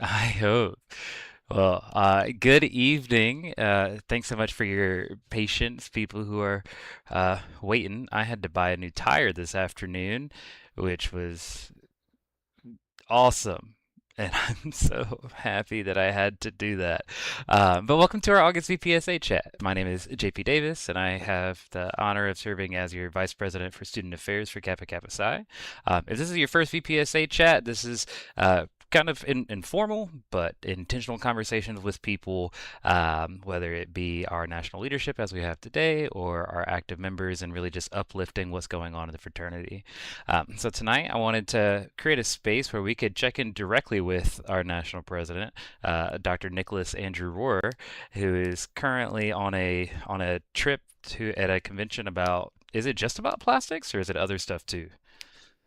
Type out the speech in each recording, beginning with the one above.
I hope. Well, good evening. Thanks so much for your patience, people who are waiting. I had to buy a new tire this afternoon, which was awesome. And I'm so happy that I had to do that. But welcome to our August VPSA chat. My name is JP Davis, and I have the honor of serving as your Vice President for Student Affairs for Kappa Kappa Psi. If this is your first VPSA chat, this is kind of informal but intentional conversations with people, whether it be our national leadership as we have today or our active members, and really just uplifting what's going on in the fraternity. So tonight, I wanted to create a space where we could check in directly with our national president, Dr. Nicholas Andrew Rorrer, who is currently on a trip to at a convention about. Is it just about plastics, or is it other stuff too?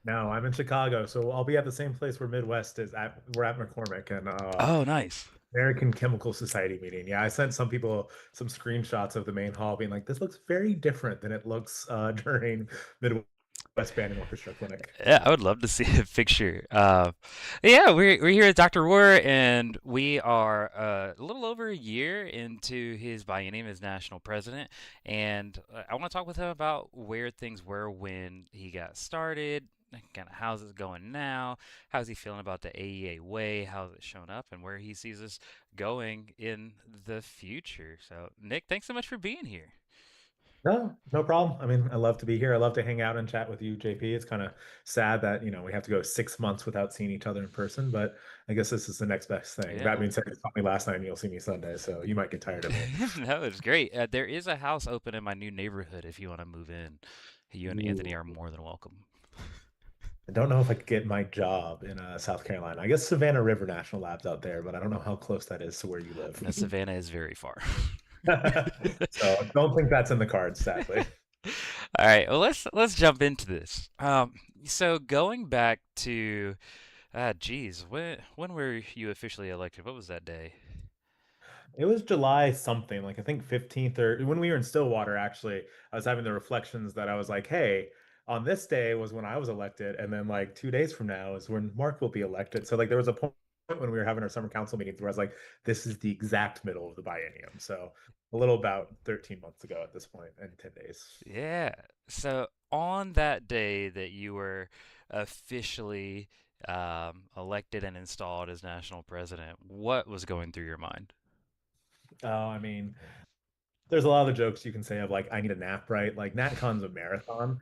No, I'm in Chicago, so I'll be at the same place where Midwest is at. We're at McCormick and Oh, nice. American Chemical Society meeting. Yeah, I sent some people some screenshots of the main hall, being like, "This looks very different than it looks during Midwest Band and Orchestra Clinic." Yeah, I would love to see a picture. Yeah, we're here at Dr. Roar, and we are a little over a year into his biennium as national president. And I want to talk with him about where things were when he got started, kind of how's it going now, how's he feeling about the AEA Way, how's it shown up, and where he sees us going in the future. So, Nick, thanks so much for being here. No, no problem. I mean, I love to be here. I love to hang out and chat with you, JP. It's kind of sad that, we have to go 6 months without seeing each other in person, but I guess this is the next best thing. That Yeah. being said, you saw me last night and you'll see me Sunday, so you might get tired of me. No, it's great. There is a house open in my new neighborhood if you want to move in. You and Anthony Ooh. are more than welcome. I don't know if I could get my job in South Carolina. I guess Savannah River National Lab's out there, but I don't know how close that is to where you live. No, Savannah is very far. So don't think that's in the cards, sadly. All right, well let's jump into this. So going back to geez, when were you officially elected? What was that day? It was July something, like I think 15th or when we were in Stillwater, actually, I was having the reflections that I was like, hey, on this day was when I was elected, and then like 2 days from now is when Mark will be elected. So like there was a point when we were having our summer council meetings where I was like, this is the exact middle of the biennium. So a little about 13 months ago at this point and 10 days. Yeah. So on that day that you were officially elected and installed as national president, what was going through your mind? I mean, there's a lot of the jokes you can say of like, I need a nap, right? Like NatCon's a marathon.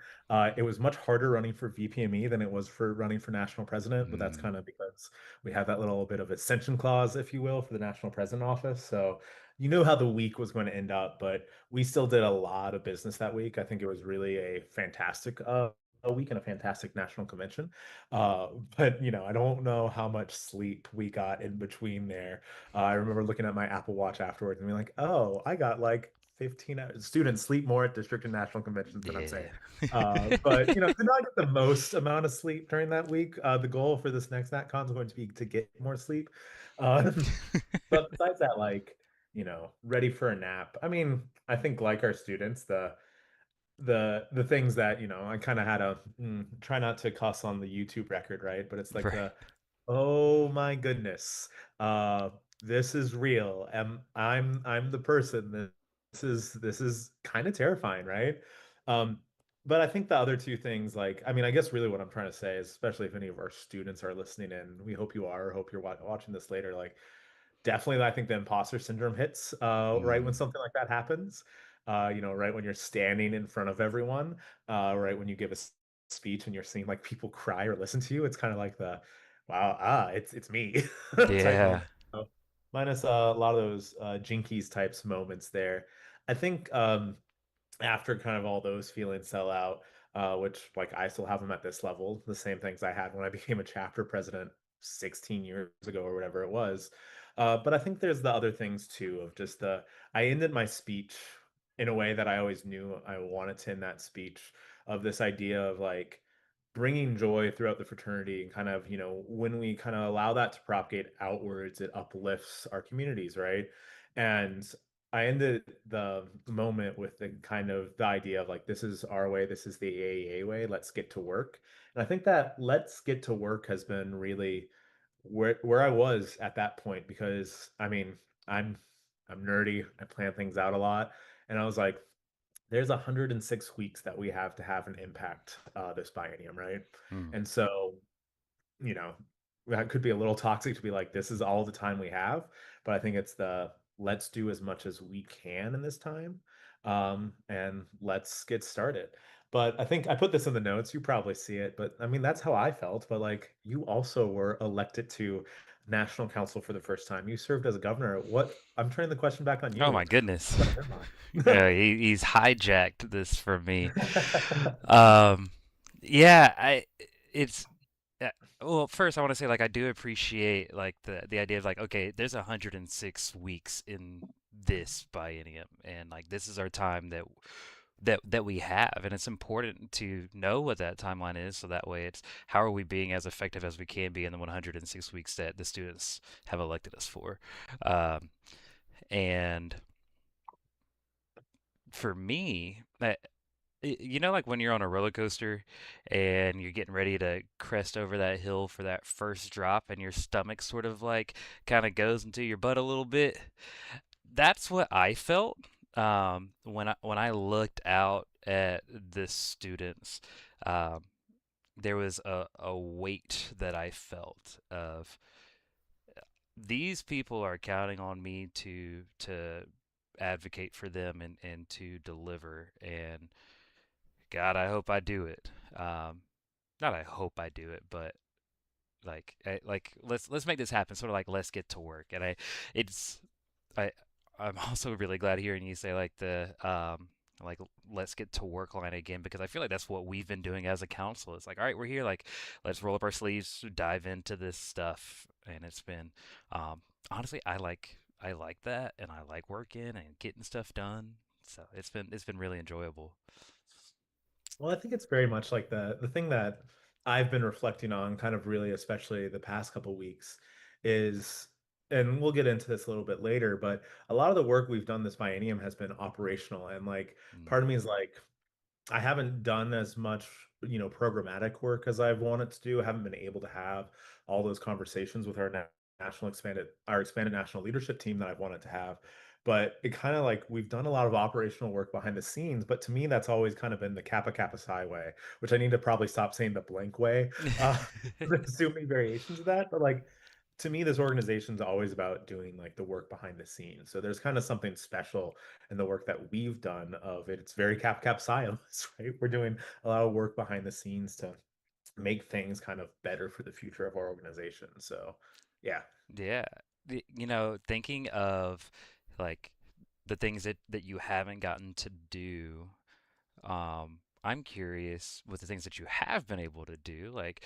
It was much harder running for VPME than it was for running for national president, but that's Mm, kind of because we have that little bit of ascension clause, if you will, for the national president office. So you knew how the week was going to end up, but we still did a lot of business that week. I think it was really a fantastic a week and a fantastic national convention. But I don't know how much sleep we got in between there. I remember looking at my Apple Watch afterwards and being like, oh, I got like 15 hours. Students sleep more at district and national conventions than I'm saying. yeah. But did not get the most amount of sleep during that week. The goal for this next NatCon is going to be to get more sleep. But besides that, like, ready for a nap. I mean, I think like our students, the things that, I kind of had a try not to cuss on the YouTube record, right? But it's like Right. the oh my goodness. Uh this is real. I'm the person that this is kind of terrifying, right? Um but I think the other two things, like, I mean, I guess really what I'm trying to say is, especially if any of our students are listening in, we hope you are, or hope you're watching this later, like, definitely I think the imposter syndrome hits right when Mm, something like that happens. Right when you're standing in front of everyone, right when you give a speech and you're seeing like people cry or listen to you, it's kind of like the wow, it's me type yeah. moment. So, minus a lot of those jinkies types moments there. I think after kind of all those feelings sell out, which like I still have them at this level, the same things I had when I became a chapter president 16 years ago or whatever it was. But I think there's the other things too of just I ended my speech in a way that I always knew I wanted to end that speech, of this idea of like bringing joy throughout the fraternity, and kind of, when we kind of allow that to propagate outwards, it uplifts our communities, right? And I ended the moment with the kind of the idea of like, this is our way, this is the AEA way, let's get to work. And I think that let's get to work has been really where I was at that point, because I mean, I'm I'm nerdy. I plan things out a lot, and I was like, there's 106 weeks that we have an impact this biennium, right? Mm. And so, you know, that could be a little toxic to be like, this is all the time we have. But I think it's the let's do as much as we can in this time. And let's get started. But I think I put this in the notes. You probably see it, but I mean, that's how I felt. But like, you also were elected to national council for the first time. You served as a governor. What I'm turning the question back on Oh my you. goodness. What's on your mind? He's hijacked this from me. Um, yeah, it's uh, well, first I want to say like I do appreciate like the idea of like okay, there's 106 weeks in this biennium, and like this is our time that we have, and it's important to know what that timeline is, so that way it's how are we being as effective as we can be in the 106 weeks that the students have elected us for. Um, and for me, you know, like when you're on a roller coaster and you're getting ready to crest over that hill for that first drop, and your stomach sort of like kind of goes into your butt a little bit. That's what I felt when I looked out at the students. Um, there was a weight that I felt of these people are counting on me to advocate for them and to deliver. And God, I hope I do it. Not I hope I do it, but like let's make this happen. Sort of like let's get to work. And it's I I'm also really glad hearing you say like the like let's get to work line again, because I feel like that's what we've been doing as a council. It's like all right, we're here, like let's roll up our sleeves, dive into this stuff, and it's been honestly I like that, and I like working and getting stuff done. So it's been really enjoyable. Well, I think it's very much like the thing that I've been reflecting on, kind of really, especially the past couple weeks, is, and we'll get into this a little bit later, but a lot of the work we've done this biennium has been operational, and like Mm. part of me is like, I haven't done as much, programmatic work as I've wanted to do. I haven't been able to have all those conversations with our expanded national leadership team that I've wanted to have. But it kind of like we've done a lot of operational work behind the scenes, but to me, that's always kind of been the Kappa Kappa Psi way, which I need to probably stop saying the blank way. There's so many variations of that, but like to me, this organization's always about doing like the work behind the scenes. So there's kind of something special in the work that we've done of it. It's very cap science, right? We're doing a lot of work behind the scenes to make things kind of better for the future of our organization. So yeah. Yeah. Thinking of like the things that you haven't gotten to do, I'm curious with the things that you have been able to do. Like,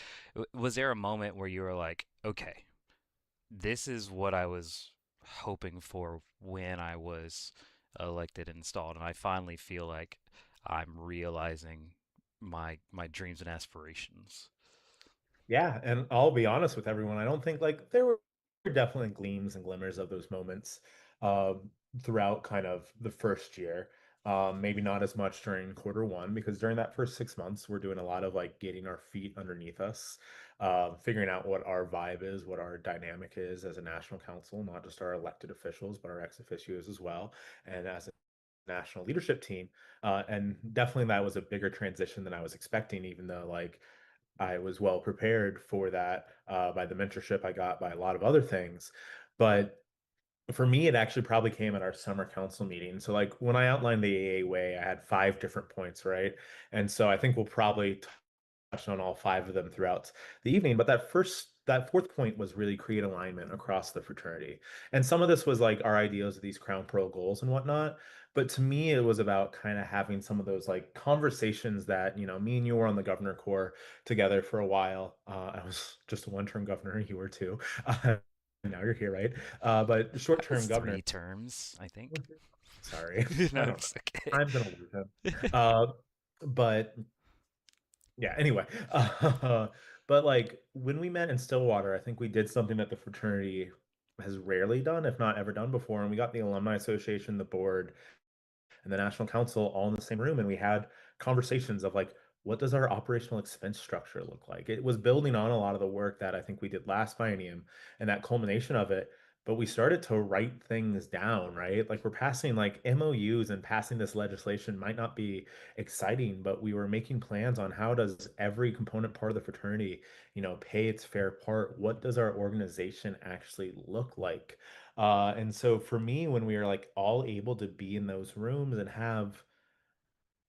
was there a moment where you were like, okay, this is what I was hoping for when I was elected and installed, and I finally feel like I'm realizing my dreams and aspirations. Yeah, and I'll be honest with everyone. I don't think like there were definitely gleams and glimmers of those moments um, throughout kind of the first year. Maybe not as much during quarter one, because during that first 6 months, we're doing a lot of like getting our feet underneath us, figuring out what our vibe is, what our dynamic is as a national council, not just our elected officials, but our ex officios as well, and as a national leadership team. And definitely that was a bigger transition than I was expecting, even though like I was well prepared for that by the mentorship I got by a lot of other things. But for me, it actually probably came at our summer council meeting. So, like when I outlined the AEA way, I had 5 different points, right? And so I think we'll probably touched on all 5 of them throughout the evening. But that fourth point was really create alignment across the fraternity. And some of this was like our ideas of these crown pearl goals and whatnot. But to me, it was about kind of having some of those like conversations that, me and you were on the governor corps together for a while. I was just a one-term governor, you were too. Uh, now you're here, right? But That was short-term governor. 3 terms, I think. Sorry, No, I don't know. it's okay. Time's gonna lose him. Uh, but yeah, anyway. But like when we met in Stillwater, I think we did something that the fraternity has rarely done, if not ever done before. And we got the Alumni Association, the board, and the National Council all in the same room. And we had conversations of like, what does our operational expense structure look like? It was building on a lot of the work that I think we did last biennium and that culmination of it, but we started to write things down, right? Like we're passing like MOUs and passing this legislation might not be exciting, but we were making plans on how does every component part of the fraternity, pay its fair part? What does our organization actually look like? And so for me, when we are like all able to be in those rooms and have,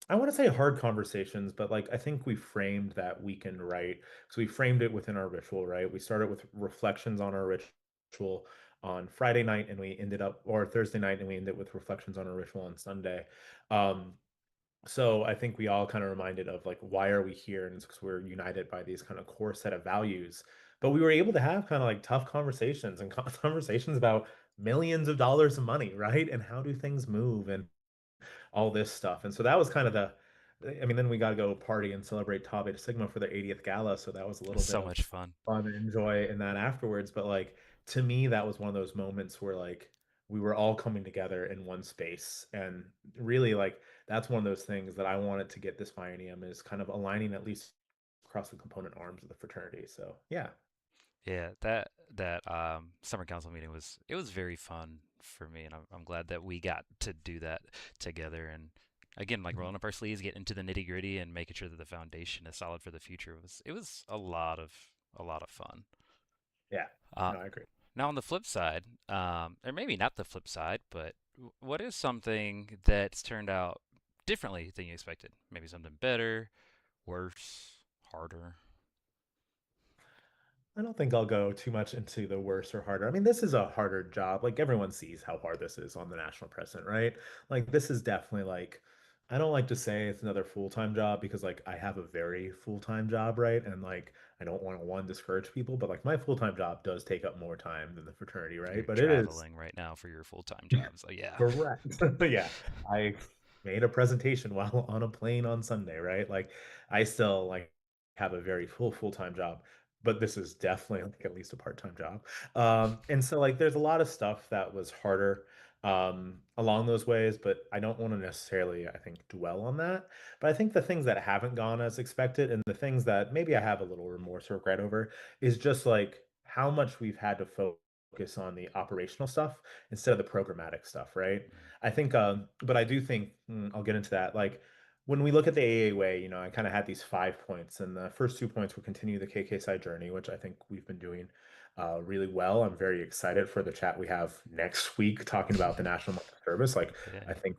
I want to say hard conversations, but like I think we framed that weekend right. So we framed it within our ritual, right? We started with reflections on our ritual on Friday night, and we ended up, or Thursday night, and we ended with reflections on our ritual on Sunday. Um, so I think we all kind of reminded of like why are we here, and it's because we're united by these kind of core set of values. But we were able to have kind of like tough conversations and conversations about millions of dollars of money, right? And how do things move and all this stuff. And so that was kind of I mean, then we got to go party and celebrate Tau Beta Sigma for their 80th gala. So that was a little bit So of much fun. fun and enjoy in that afterwards. But like to me, that was one of those moments where like we were all coming together in one space. And really like that's one of those things that I wanted to get this biennium is kind of aligning at least across the component arms of the fraternity. So yeah. Yeah, that summer council meeting was very fun for me, and I'm glad that we got to do that together. And again, like rolling Mhm. up our sleeves, getting into the nitty gritty, and making sure that the foundation is solid for the future was a lot of fun. Yeah. Uh, No, I agree. Now on the flip side, or maybe not the flip side, but what is something that's turned out differently than you expected? Maybe something better, worse, harder. I don't think I'll go too much into the worse or harder. I mean, this is a harder job. Like everyone sees how hard this is on the national president, right? Like this is definitely like I don't like to say it's another full-time job because like I have a very full-time job, right? And like I don't want to one discourage people, but like my full-time job does take up more time than the fraternity, right? You're But it is traveling right now for your full-time job, so yeah. correct. Yeah. I made a presentation while on a plane on Sunday, right? Like I still like have a very full-time job, but this is definitely like at least a part-time job. And so like there's a lot of stuff that was harder along those ways, but I don't want to necessarily, I think, dwell on that. But I think the things that haven't gone as expected and the things that maybe I have a little remorse or regret over is just like how much we've had to focus on the operational stuff instead of the programmatic stuff, right? Mm, I think, but I do think I'll get into that. Like when we look at the AEA way, I kind of had these 5 points, and the first 2 points were continue the KK side journey, which I think we've been doing really well. I'm very excited for the chat we have next week talking about the National Monthly Service. Like yeah. I think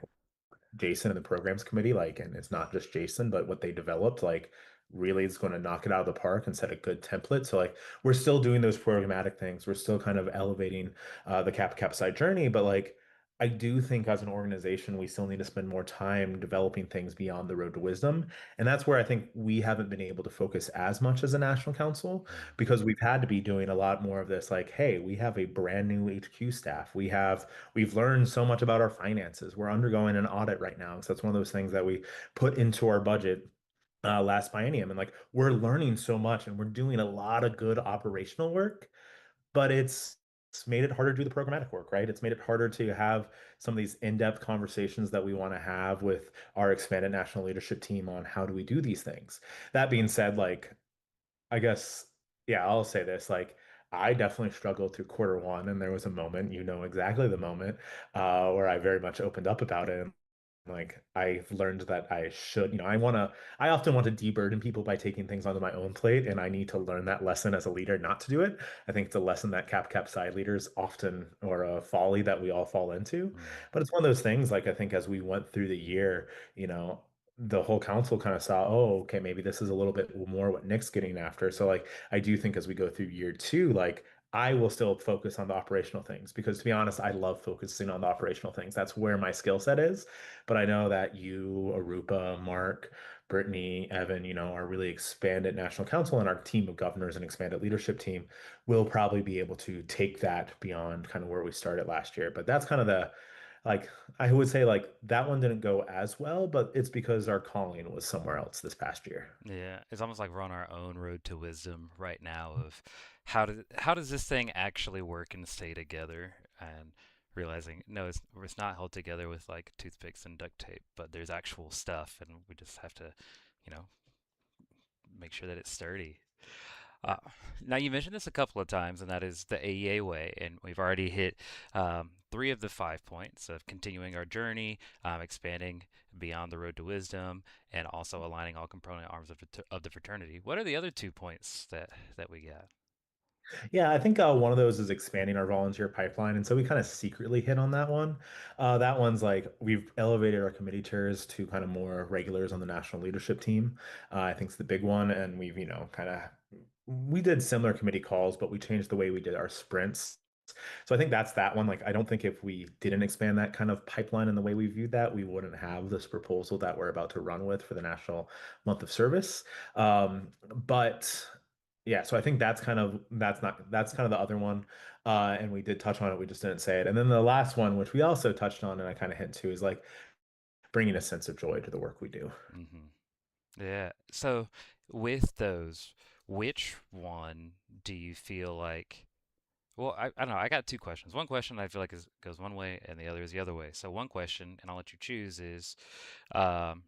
Jason and the programs committee, like, and it's not just Jason, but what they developed, like, really is going to knock it out of the park and set a good template. So, like, we're still doing those programmatic things. We're still kind of elevating the Kappa Kappa side journey, but like, I do think as an organization, we still need to spend more time developing things beyond the road to wisdom. And that's where I think we haven't been able to focus as much as a national council Mm, because we've had to be doing a lot more of this, like, hey, we have a brand new HQ staff. We've learned so much about our finances. We're undergoing an audit right now. So that's one of those things that we put into our budget last biennium. And like we're learning so much and we're doing a lot of good operational work, but it's made it harder to do the programmatic work, right? It's made it harder to have some of these in-depth conversations that we want to have with our expanded national leadership team on how do we do these things. That being said, like I guess, yeah, I'll say this. Like, I definitely struggled through quarter one, and there was a moment, exactly the moment, where I very much opened up about it. And like, I've learned that I should, I often want to deburden people by taking things onto my own plate, and I need to learn that lesson as a leader not to do it. I think it's a lesson that Cap side leaders often, or a folly that we all fall into. mm, But it's one of those things, like, I think as we went through the year, the whole council kind of saw, oh, okay, maybe this is a little bit more what Nick's getting after. So like I do think as we go through year two, like I will still focus on the operational things because to be honest, I love focusing on the operational things. That's where my skill set is. But I know that you, Arupa, Mark, Brittany, Evan, are really expanded national council and our team of governors and expanded leadership team will probably be able to take that beyond kind of where we started last year. But that's kind of the like I would say like that one didn't go as well, but it's because our calling was somewhere else this past year. yeah, it's almost like we're on our own road to wisdom right now of how does this thing actually work and stay together, and realizing no, it's not held together with like toothpicks and duct tape, but there's actual stuff, and we just have to, you know, make sure that it's sturdy. Uh, Now you mentioned this a couple of times, and that is the AEA way, and we've already hit three of the 5 points of continuing our journey, expanding beyond the road to wisdom, and also aligning all component arms of the fraternity. What are the other 2 points that we got? Yeah, I think one of those is expanding our volunteer pipeline. And so we kind of secretly hit on that one. That one's like we've elevated our committee chairs to kind of more regulars on the national leadership team. I think it's the big one. And we've, kind of we did similar committee calls, but we changed the way we did our sprints. So I think that's that one. Like, I don't think if we didn't expand that kind of pipeline in the way we viewed that, we wouldn't have this proposal that we're about to run with for the National Month of Service. But yeah, so I think that's kind of the other one. And we did touch on it, we just didn't say it. And then the last one, which we also touched on, and I kind of hint to, is like bringing a sense of joy to the work we do. Hmm. Yeah. So with those, which one do you feel like? Well, I don't know. I got two questions. One question I feel like goes one way, and the other is the other way. So one question, and I'll let you choose, is um,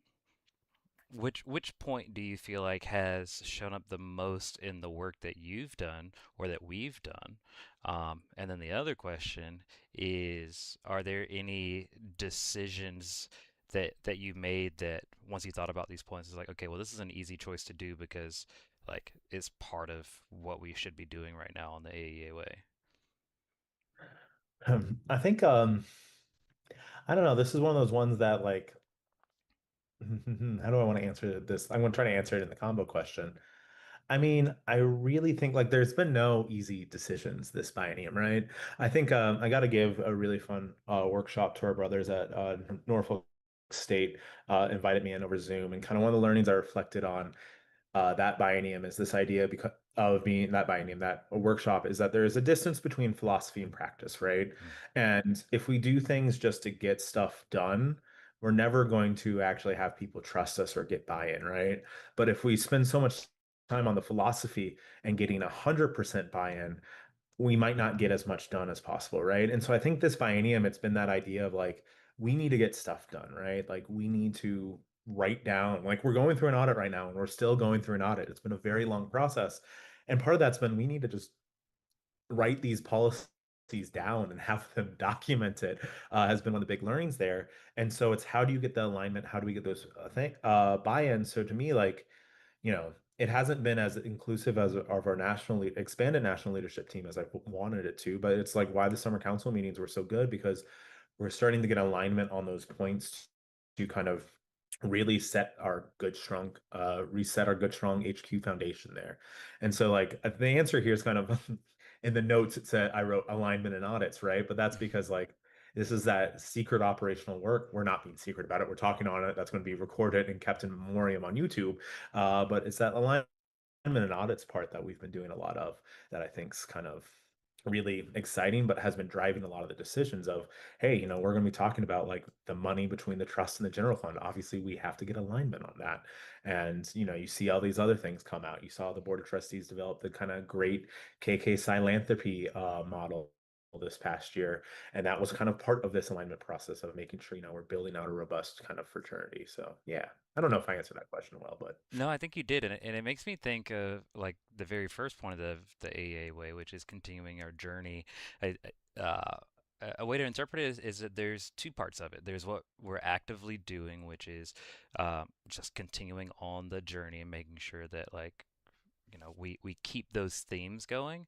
which point do you feel like has shown up the most in the work that you've done or that we've done? And then the other question is, are there any decisions that you made that once you thought about these points, is like, okay, well, this is an easy choice to do because like it's part of what we should be doing right now on the AEA way. I think I don't know. This is one of those ones that like how do I want to answer this? I'm going to try to answer it in the combo question. I mean, I really think like there's been no easy decisions this biennium, right? I think I got to give a really fun workshop to our brothers at Norfolk State. Invited me in over Zoom, and kind of one of the learnings I reflected on that biennium is this idea because of being that biennium, that a workshop is that there is a distance between philosophy and practice, right? Mm. And if we do things just to get stuff done, we're never going to actually have people trust us or get buy-in, right? But if we spend so much time on the philosophy and getting 100% buy-in, we might not get as much done as possible, right? And so I think this biennium, it's been that idea of like, we need to get stuff done, right? Like, we need to write down, like, we're going through an audit right now, and we're still going through an audit. It's been a very long process. And part of that's been we need to just write these policies down and have them documented has been one of the big learnings there. And so it's how do you get the alignment? How do we get those buy-ins? So to me, like, it hasn't been as inclusive as of our expanded national leadership team as I wanted it to. But it's like why the summer council meetings were so good because we're starting to get alignment on those points to kind of really reset our good, strong HQ foundation there. And so, like, the answer here is kind of in the notes, it said I wrote alignment and audits, right? But that's because, like, this is that secret operational work. We're not being secret about it. We're talking on it. That's going to be recorded and kept in memoriam on YouTube. But it's that alignment and audits part that we've been doing a lot of that I think's kind of really exciting, but has been driving a lot of the decisions of, hey, we're going to be talking about like the money between the trust and the general fund. Obviously, we have to get alignment on that. And, you see all these other things come out. You saw the board of trustees develop the kind of great KK philanthropy model this past year. And that was kind of part of this alignment process of making sure, we're building out a robust kind of fraternity. So, yeah, I don't know if I answered that question well, but No, I think you did, and it makes me think of like the very first point of the AEA way, which is continuing our journey. A way to interpret it is that there's two parts of it. There's what we're actively doing, which is just continuing on the journey and making sure that like we keep those themes going,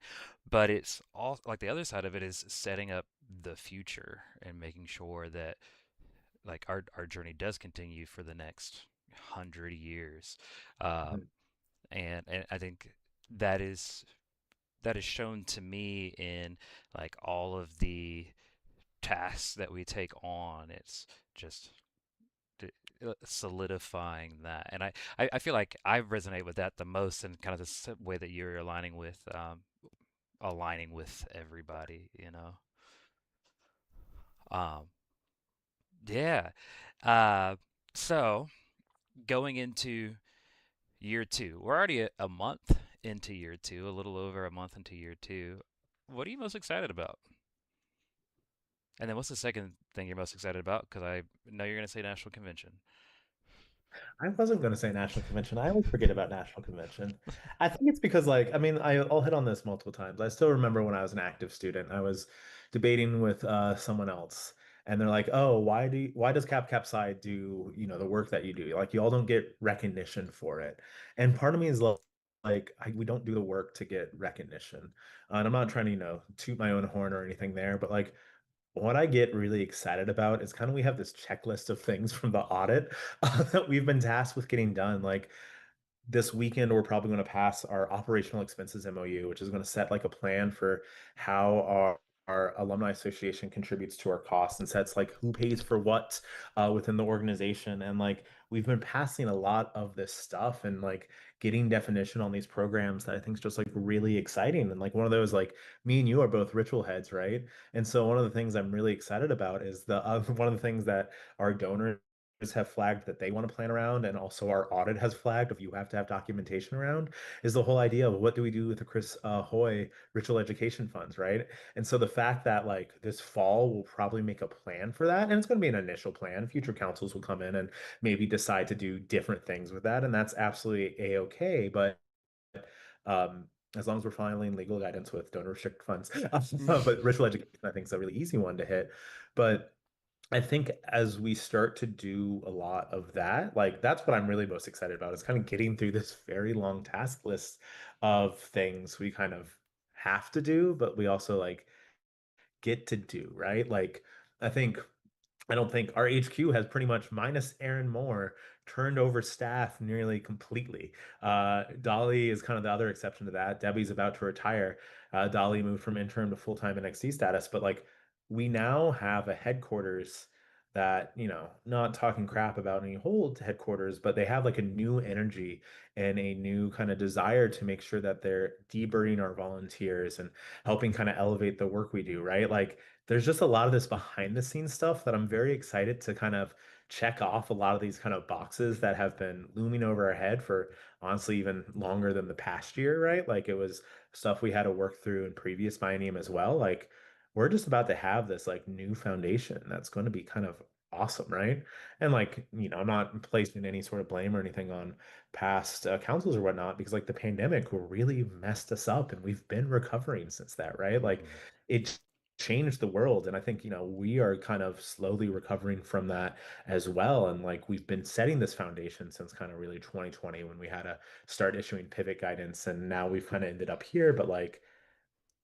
but it's all like the other side of it is setting up the future and making sure that like our journey does continue for the next 100 years. Um, and I think that is that is shown to me in like all of the tasks that we take on. It's just solidifying that, and I feel like I resonate with that the most, in kind of the way that you're aligning with everybody. Um, yeah. Uh, so going into year two. We're already a month into year two, a little over a month into year two. What are you most excited about? And then what's the second thing you're most excited about? Because I know you're going to say national convention. I wasn't going to say national convention. I always forget about national convention. I think it's because, like, I mean, I'll hit on this multiple times. I still remember when I was an active student, I was debating with someone else, and they're like, "Oh, why does Cap Cap Psi do, the work that you do? Like, you all don't get recognition for it." And part of me is like, we don't do the work to get recognition. And I'm not trying to, toot my own horn or anything there, but like, what I get really excited about is kind of we have this checklist of things from the audit that we've been tasked with getting done. Like this weekend, we're probably going to pass our operational expenses MOU, which is going to set like a plan for how our alumni association contributes to our costs and sets like who pays for what within the organization. And like we've been passing a lot of this stuff and like getting definition on these programs that I think is just like really exciting. And like one of those, like me and you are both ritual heads, right? And so one of the things I'm really excited about is the one of the things that our donors have flagged that they want to plan around, and also our audit has flagged if you have to have documentation around, is the whole idea of what do we do with the Chris Hoy ritual education funds, right? And so the fact that like this fall we'll probably make a plan for that, and it's going to be an initial plan. Future councils will come in and maybe decide to do different things with that, and that's absolutely a-okay. But as long as we're following legal guidance with donor restricted funds, but ritual education I think is a really easy one to hit. But I think as we start to do a lot of that, like that's what I'm really most excited about is kind of getting through this very long task list of things we kind of have to do, but we also like get to do, right? Like I don't think our HQ has pretty much minus Aaron Moore turned over staff nearly completely. Dolly is kind of the other exception to that. Debbie's about to retire. Dolly moved from interim to full-time NXT status, but like we now have a headquarters that, not talking crap about any old headquarters, but they have like a new energy and a new kind of desire to make sure that they're deburdening our volunteers and helping kind of elevate the work we do, right? Like there's just a lot of this behind the scenes stuff that I'm very excited to kind of check off a lot of these kind of boxes that have been looming over our head for honestly even longer than the past year, right? Like it was stuff we had to work through in previous biennium as well. Like we're just about to have this like new foundation that's going to be kind of awesome, right? And like, I'm not placing any sort of blame or anything on past councils or whatnot because like the pandemic really messed us up and we've been recovering since that, right? Like Mhm. it changed the world. And I think, we are kind of slowly recovering from that as well. And like we've been setting this foundation since kind of really 2020 when we had to start issuing pivot guidance. And now we've kind of ended up here. But like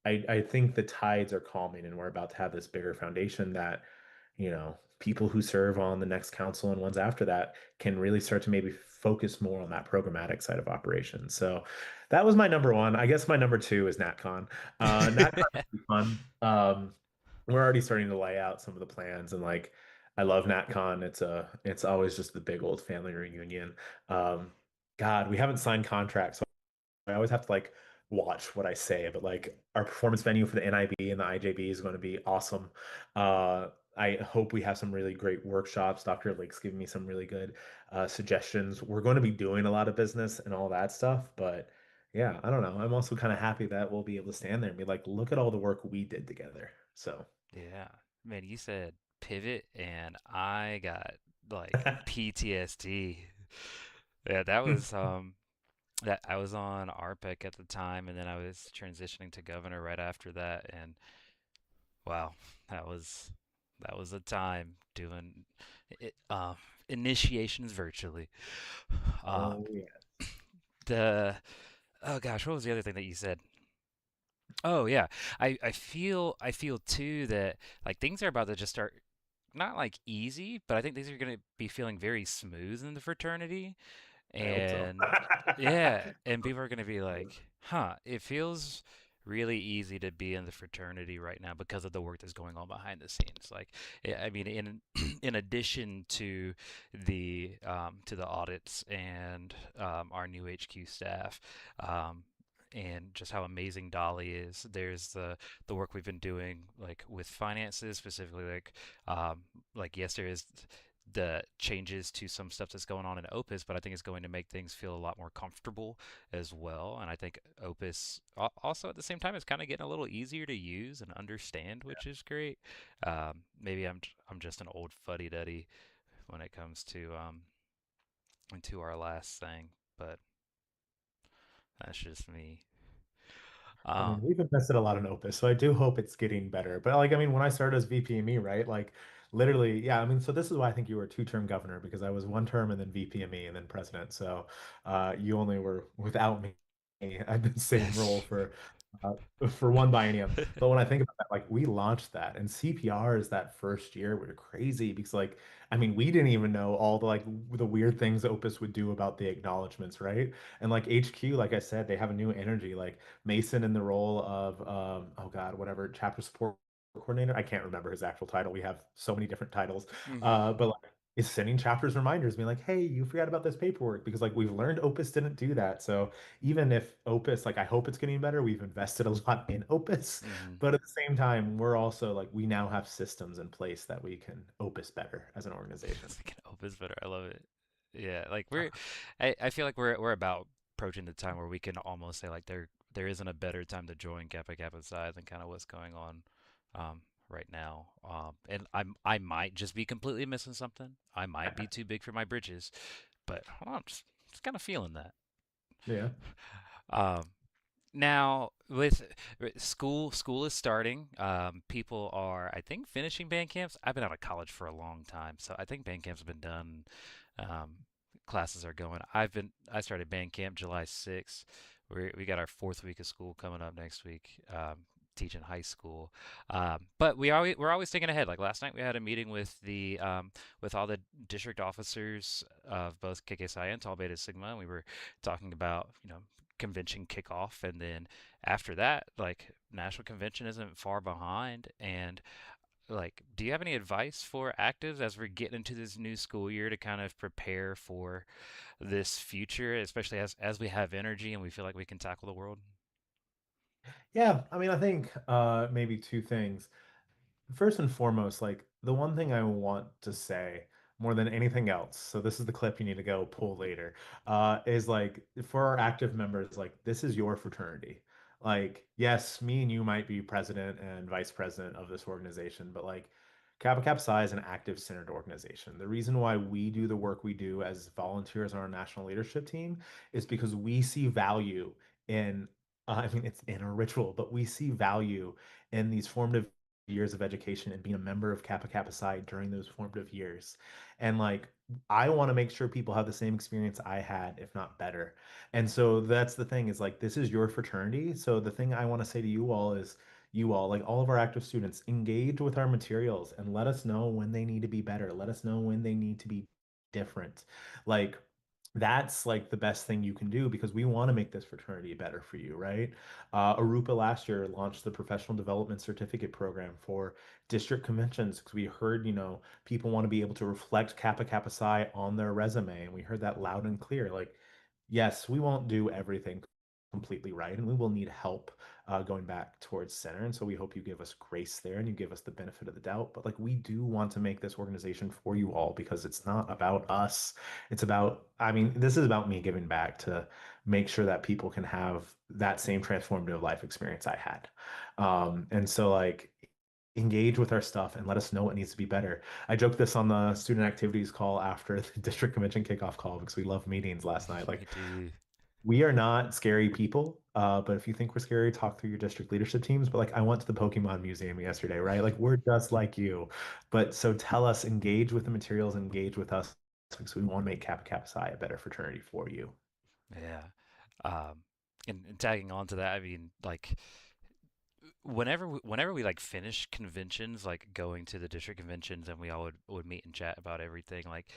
I think the tides are calming and we're about to have this bigger foundation that, people who serve on the next council and ones after that can really start to maybe focus more on that programmatic side of operations. So that was my number one. I guess my number two is NatCon. NatCon is fun. We're already starting to lay out some of the plans and like I love NatCon. It's always just the big old family reunion. Um, God, we haven't signed contracts, I always have to like watch what I say, but like our performance venue for the NIB and the IJB is going to be awesome. I hope we have some really great workshops. Dr. Lake's giving me some really good suggestions. We're going to be doing a lot of business and all that stuff, but yeah, I don't know. I'm also kind of happy that we'll be able to stand there and be like, look at all the work we did together. So, Yeah. Man, you said pivot and I got like PTSD. Yeah, that was that I was on RPEC at the time and then I was transitioning to governor right after that and wow, that was that was a time doing it, initiations virtually. Uh, oh yeah. the oh gosh, what was the other thing that you said? Oh yeah, I feel too that like things are about to just start not like easy, but I think these are going to be feeling very smooth in the fraternity. I hope so. And yeah, and people are going to be like, huh, it feels really easy to be in the fraternity right now because of the work that's going on behind the scenes. Like, I mean, in in addition to the audits and our new HQ staff, and just how amazing Dolly is. There's the work we've been doing like with finances, specifically like yes, there is the changes to some stuff that's going on in Opus, but I think it's going to make things feel a lot more comfortable as well. And I think Opus also at the same time is kind of getting a little easier to use and understand, which is great. Maybe I'm just an old fuddy duddy when it comes to into our last thing, but that's just me. I mean, Um, we've invested a lot in Opus, so I do hope it's getting better. But like, I mean, when I started as VPME, right? Like, literally, yeah. I mean, so this is why I think you were a two-term governor because I was one term and then VPME and then president. So, you only were without me. I've been same role that's for one biennium. But when I think about that, like we launched that, and CPRs that first year were crazy because, like, I mean, we didn't even know all the like the weird things Opus would do about the acknowledgments, right? And like HQ, like I said, they have a new energy. Like Mason in the role of oh God, whatever, chapter support coordinator. I can't remember his actual title. We have so many different titles. hmm But like is sending chapters reminders, being like, hey, you forgot about this paperwork because like we've learned Opus didn't do that. So even if Opus, like I hope it's getting better, we've invested a lot in Opus, hmm but at the same time, we're also like we now have systems in place that we can Opus better as an organization. It's like an opus better. I love it. Yeah, like I feel like we're about approaching the time where we can almost say like there isn't a better time to join Kappa Kappa Psi than kind of what's going on right now. And I might just be completely missing something. I might be too big for my britches, but I'm just kind of feeling that. Yeah. Um, Now, with school is starting. People are, I think, finishing band camps. I've been out of college for a long time, so I think band camps have been done. Um, Classes are going. I started band camp July 6th. We got our fourth week of school coming up next week. Teaching high school, but we're always thinking ahead. Like last night, we had a meeting with all the district officers of both KKSI and Tau Beta Sigma, and we were talking about convention kickoff, and then after that, like national convention isn't far behind. And like, do you have any advice for actives as we're getting into this new school year to kind of prepare for this future, especially as we have energy and we feel like we can tackle the world? Yeah, I mean, I think maybe two things. First and foremost, like the one thing I want to say more than anything else, so this is the clip you need to go pull later, is like for our active members, like this is your fraternity. Like, yes, me and you might be president and vice president of this organization, but like Kappa Kappa Psi is an active centered organization. The reason why we do the work we do as volunteers on our national leadership team is because we see value in, I mean, it's in a ritual, but we see value in these formative years of education and being a member of Kappa Kappa Psi during those formative years. And like, I want to make sure people have the same experience I had, if not better. And so that's the thing is like, this is your fraternity. So the thing I want to say to you all is, you all, like all of our active students, engage with our materials and let us know when they need to be better. Let us know when they need to be different. Like, that's like the best thing you can do because we want to make this fraternity better for you, right? Arupa last year launched the professional development certificate program for district conventions because we heard, people want to be able to reflect Kappa Kappa Psi on their resume, and we heard that loud and clear. Like, yes, we won't do everything completely right, and we will need help going back towards center. And so we hope you give us grace there and you give us the benefit of the doubt. But like, we do want to make this organization for you all because it's not about us. It's about, I mean, this is about me giving back to make sure that people can have that same transformative life experience I had. And so, like, engage with our stuff and let us know what needs to be better. I joked this on the student activities call after the district convention kickoff call because we love meetings last night. We Like, do. we are not scary people, but if you think we're scary, talk through your district leadership teams. But like, I went to the Pokemon Museum yesterday, right? Like, we're just like you. But so tell us, engage with the materials, engage with us, because we want to make Kappa Kappa Psi a better fraternity for you. Yeah. Um, and tagging on to that, I mean, like whenever we like finish conventions, like going to the district conventions, and we all would meet and chat about everything, like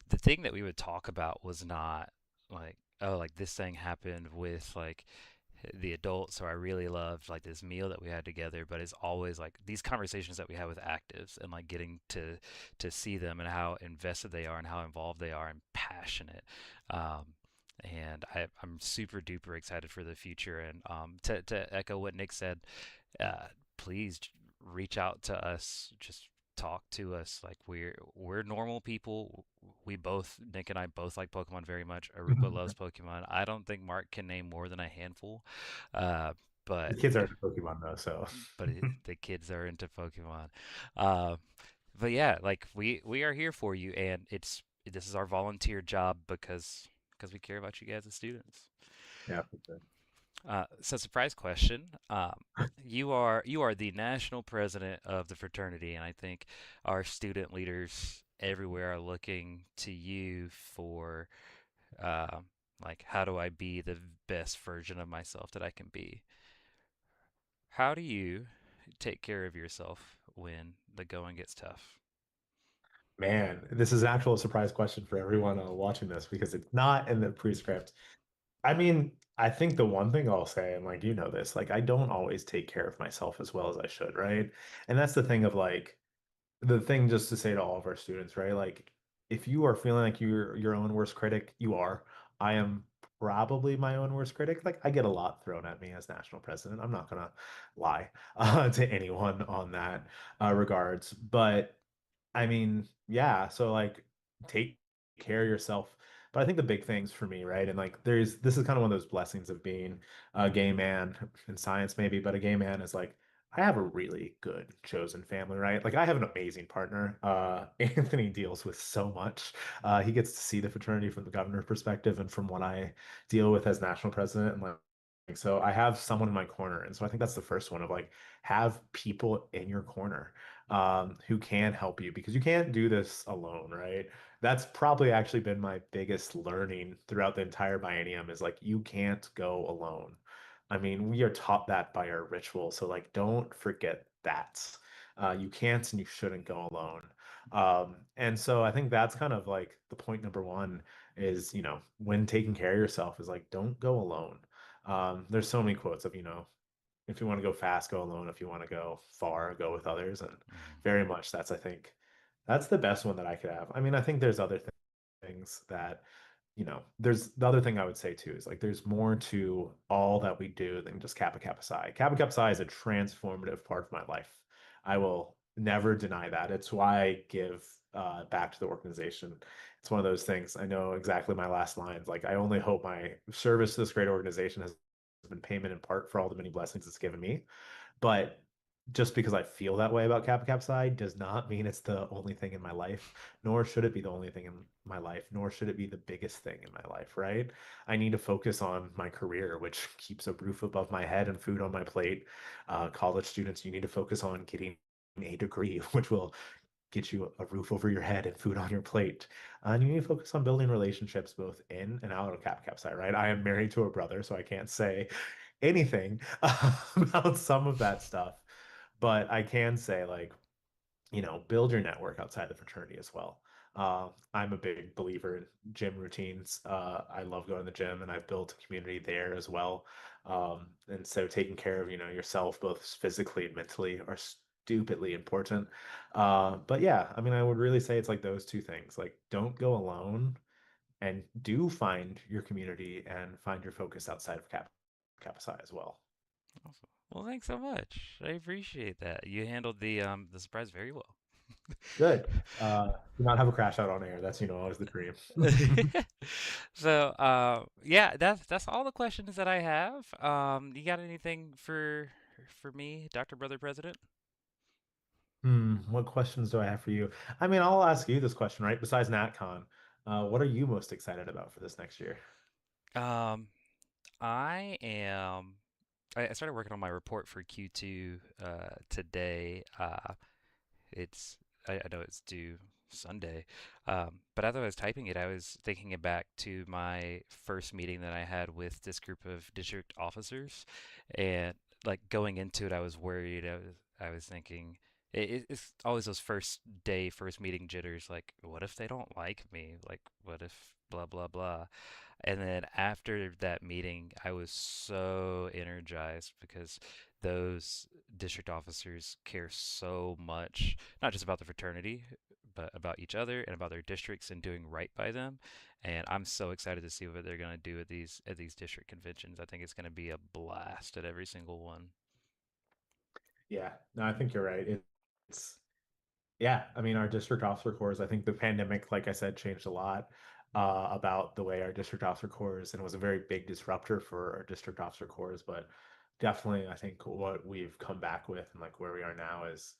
the thing that we would talk about was not like, oh, like this thing happened with like the adults, so I really loved like this meal that we had together, but it's always like these conversations that we have with actives and like getting to see them and how invested they are and how involved they are and passionate. um, and I'm super duper excited for the future. And to echo what Nick said, uh, please reach out to us. Just talk to us. Like we're normal people. We both, Nick and I both like Pokemon very much. Arupa loves Pokemon. I don't think Mark can name more than a handful. Uh, The but kids are into Pokemon though, so the kids are into Pokemon. Uh, but yeah, like we are here for you, and this is our volunteer job because we care about you guys as students. Yeah, for sure. So surprise question. You are the national president of the fraternity, and I think our student leaders everywhere are looking to you for uh, like how do I be the best version of myself that I can be? How do you take care of yourself when the going gets tough? Man, this is an actual surprise question for everyone watching this because it's not in the pre-script. I mean, I think the one thing I'll say, and like you know this, like I don't always take care of myself as well as I should, right? And that's the thing of like the thing just to say to all of our students, right? Like if you are feeling like you're your own worst critic, you are. I am probably my own worst critic. Like I get a lot thrown at me as national president. I'm not gonna lie to anyone on that regards, but I mean, yeah, so like take care of yourself. But I think the big things for me, right? And like there's this is kind of one of those blessings of being a gay man in science, maybe, but a gay man is like I have a really good chosen family, right? Like I have an amazing partner. Anthony deals with so much. He gets to see the fraternity from the governor perspective and from what I deal with as national president. And like, so I have someone in my corner. And so I think that's the first one of like have people in your corner who can help you because you can't do this alone, right? That's probably actually been my biggest learning throughout the entire biennium is like you can't go alone. I mean, we are taught that by our ritual, so like don't forget that. You can't and you shouldn't go alone. And so I think that's kind of like the point number one is, you know, when taking care of yourself is like don't go alone. There's so many quotes of, you know, if you want to go fast, go alone. If you want to go far, go with others. And Mhm. very much that's, I think, that's the best one that I could have. I mean, I think there's other things that, you know, there's the other thing I would say too is like there's more to all that we do than just Kappa Kappa Psi. Kappa Kappa Psi is a transformative part of my life. I will never deny that. It's why I give back to the organization. It's one of those things. I know exactly my last lines. Like, I only hope my service to this great organization has been payment in part for all the many blessings it's given me. But just because I feel that way about Kappa Kappa Psi does not mean it's the only thing in my life, nor should it be the only thing in my life, nor should it be the biggest thing in my life, right? I need to focus on my career, which keeps a roof above my head and food on my plate. College students, you need to focus on getting a degree, which will get you a roof over your head and food on your plate. And you need to focus on building relationships both in and out of Kappa Kappa Psi, right? I am married to a brother, so I can't say anything about some of that stuff. But I can say, like, you know, build your network outside the fraternity as well. I'm a big believer in gym routines. I love going to the gym, and I've built a community there as well. And so taking care of, you know, yourself both physically and mentally are stupidly important. But yeah, I mean, I would really say it's like those two things. Like, don't go alone, and do find your community and find your focus outside of Kappa Psi as well. Awesome. Well, thanks so much. I appreciate that. You handled the surprise very well. Good. Do not have a crash out on air. That's, you know, always the dream. So, yeah, that's all the questions that I have. You got anything for me, Dr. Brother President? What questions do I have for you? I mean, I'll ask you this question, right? Besides NatCon, what are you most excited about for this next year? Um, I am. I started working on my report for Q2 today. It's I know it's due Sunday, but as I was typing it, I was thinking it back to my first meeting that I had with this group of district officers, and like going into it, I was worried. I was thinking it's always those first day, first meeting jitters. Like, what if they don't like me? Like, what if blah blah blah? And then after that meeting, I was so energized because those district officers care so much, not just about the fraternity, but about each other and about their districts and doing right by them. And I'm so excited to see what they're going to do at these district conventions. I think it's going to be a blast at every single one. Yeah, no, I think you're right. It's Yeah, I mean, our district officer corps, I think the pandemic, like I said, changed a lot about the way our district officer corps and was a very big disruptor for our district officer corps. But definitely, I think what we've come back with and like where we are now is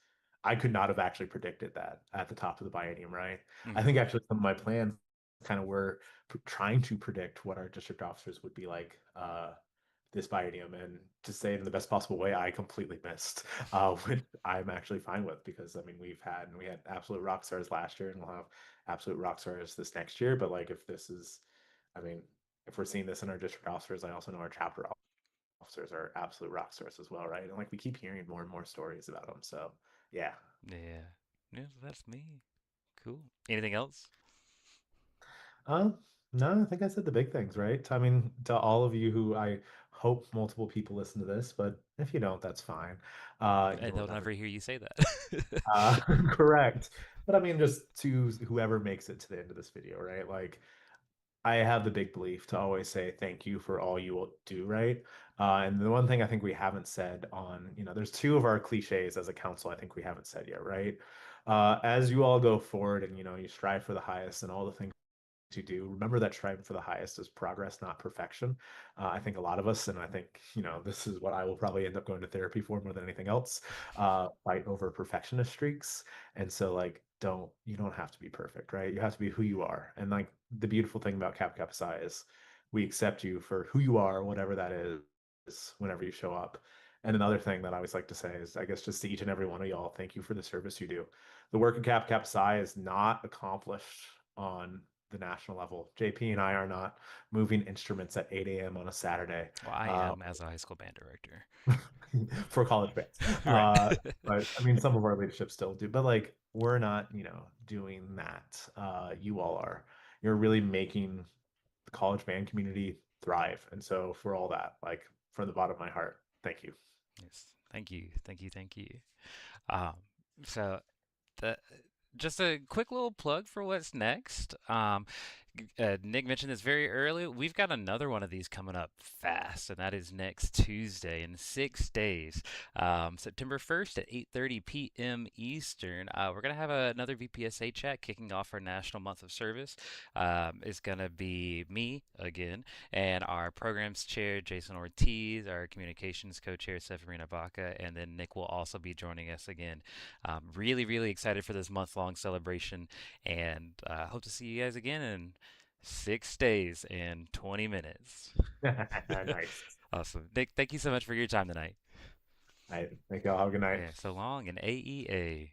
I could not have actually predicted that at the top of the biennium, right? I Hmm. think actually some of my plans kind of were trying to predict what our district officers would be like this biennium, and to say it in the best possible way, I completely missed, which I'm actually fine with because I mean we had absolute rock stars last year, and we'll have absolute rock stars this next year. But like if this is, I mean, if we're seeing this in our district officers, I also know our chapter officers are absolute rock stars as well, right? And like we keep hearing more and more stories about them. So yeah. Yeah. Yeah, that's me. Cool. Anything else? Uh, no, I think I said the big things, right? I mean, to all of you who I hope multiple people listen to this, but if you don't, that's fine. You And will they'll never. never hear you say that. Uh, correct. But I mean, just to whoever makes it to the end of this video, right? Like, I have the big belief to always say thank you for all you will do, right? And the one thing I think we haven't said on, there's two of our cliches as a council I think we haven't said yet, right? As you all go forward and, you strive for the highest and all the things to do. Remember that striving for the highest is progress, not perfection. I think a lot of us, and I think, this is what I will probably end up going to therapy for more than anything else, fight over perfectionist streaks. And so like, you don't have to be perfect, right? You have to be who you are. And like the beautiful thing about Kappa Kappa Psi is we accept you for who you are, whatever that is, whenever you show up. And another thing that I always like to say is, I guess, just to each and every one of y'all, thank you for the service you do. The work of Kappa Kappa Psi is not accomplished on the national level. JP and I are not moving instruments at 8 a.m. on a Saturday Well, I uh, am as a high school band director. for college bands. Right. But I mean, some of our leadership still do, but like we're not, doing that. You all are. You're really making the college band community thrive. And so for all that, like from the bottom of my heart, thank you. Yes. Thank you. Thank you. Thank you. Um, so the, just a quick little plug for what's next. Nick mentioned this very early. We've got another one of these coming up fast, and that is next Tuesday in 6 days, September 1st at 8:30 p.m. Eastern. We're gonna have another VPSA chat kicking off our National Month of Service. It's gonna be me again, and our programs chair Jason Ortiz, our communications co-chair Severina Baca, and then Nick will also be joining us again. Really, really excited for this month-long celebration, and hope to see you guys again in 6 days and 20 minutes. Nice. Awesome. Nick, thank you so much for your time tonight. All right. Thank you all. Have a good night. Yeah, so long, and AEA.